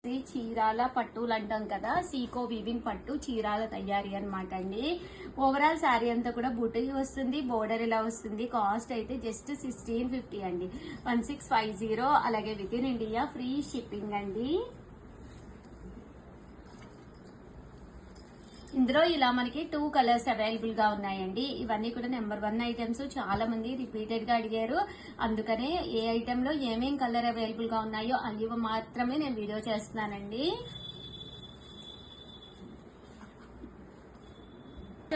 చీరాల పట్టులు అంటాం కదా, సీకో వీవింగ్ పట్టు చీరాల తయారీ అనమాట అండి. ఓవరాల్ శారీ అంతా కూడా బుటీ వస్తుంది, బోర్డర్ ఇలా వస్తుంది. కాస్ట్ అయితే జస్ట్ 1650 అండి, 1650. అలాగే with in India free shipping అండి. ఇందులో ఇలా మనకి 2 కలర్స్ అవైలబుల్ గా ఉన్నాయండి. ఇవన్నీ కూడా నెంబర్ 1 ఐటమ్స్. చాలా మంది రిపీటెడ్ గా అడిగారు, అందుకనే ఏ ఐటమ్ లో ఏమేం కలర్ అవైలబుల్ గా ఉన్నాయో అవి మాత్రమే నేను వీడియో చేస్తున్నానండి.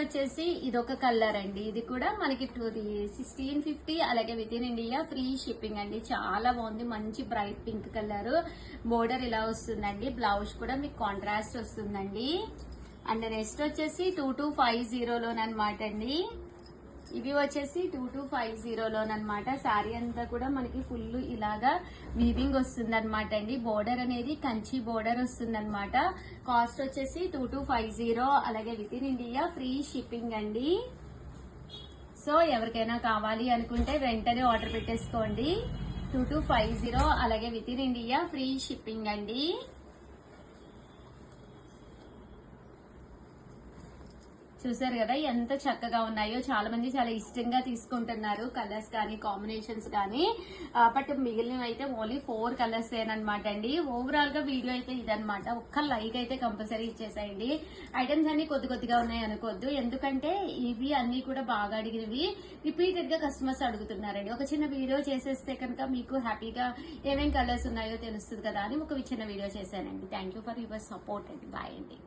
వచ్చేసి ఇదొక కలర్ అండి, ఇది కూడా మనకి 1650. అలాగే with in India free shipping అండి. చాలా బాగుంది, మంచి బ్రైట్ పింక్ కలర్. బోర్డర్ ఇలా వస్తుందండి, బ్లౌజ్ కూడా మీకు కాంట్రాస్ట్ వస్తుందండి. అండ్ నెక్స్ట్ వచ్చేసి 2250లోనమాట అండి. ఇవి వచ్చేసి 2250లోనమాట. శారీ అంతా కూడా మనకి ఫుల్ ఇలాగా వీవింగ్ వస్తుంది అనమాట అండి. బోర్డర్ అనేది కంచి బోర్డర్ వస్తుంది అనమాట. కాస్ట్ వచ్చేసి 2250. అలాగే with in India free shipping అండి. సో ఎవరికైనా కావాలి అనుకుంటే వెంటనే ఆర్డర్ పెట్టేసుకోండి. 2250. అలాగే with in India free shipping అండి. చూసారు కదా ఎంత చక్కగా ఉన్నాయో. చాలా మంది చాలా ఇష్టంగా తీసుకుంటున్నారు, కలర్స్ కానీ కాంబినేషన్స్ కానీ. బట్ మిగిలినవి అయితే ఓన్లీ 4 కలర్స్ ఏనమాట అండి. ఓవరాల్ గా వీడియో అయితే ఇదనమాట. ఒక్క లైక్ అయితే కంపల్సరీ ఇచ్చేసేయండి. ఐటమ్స్ అన్ని కొద్దిగా ఉన్నాయి అనుకోవద్దు, ఎందుకంటే ఇవి అన్ని కూడా బాగా అడిగినవి, రిపీటెడ్ గా కస్టమర్స్ అడుగుతున్నారండి. ఒక చిన్న వీడియో చేసేస్తే కనుక మీకు హ్యాపీగా ఏమేం కలర్స్ ఉన్నాయో తెలుస్తుంది కదా అని ఒక చిన్న వీడియో చేశానండి. Thank you for your support అండి. బాయ్ అండి.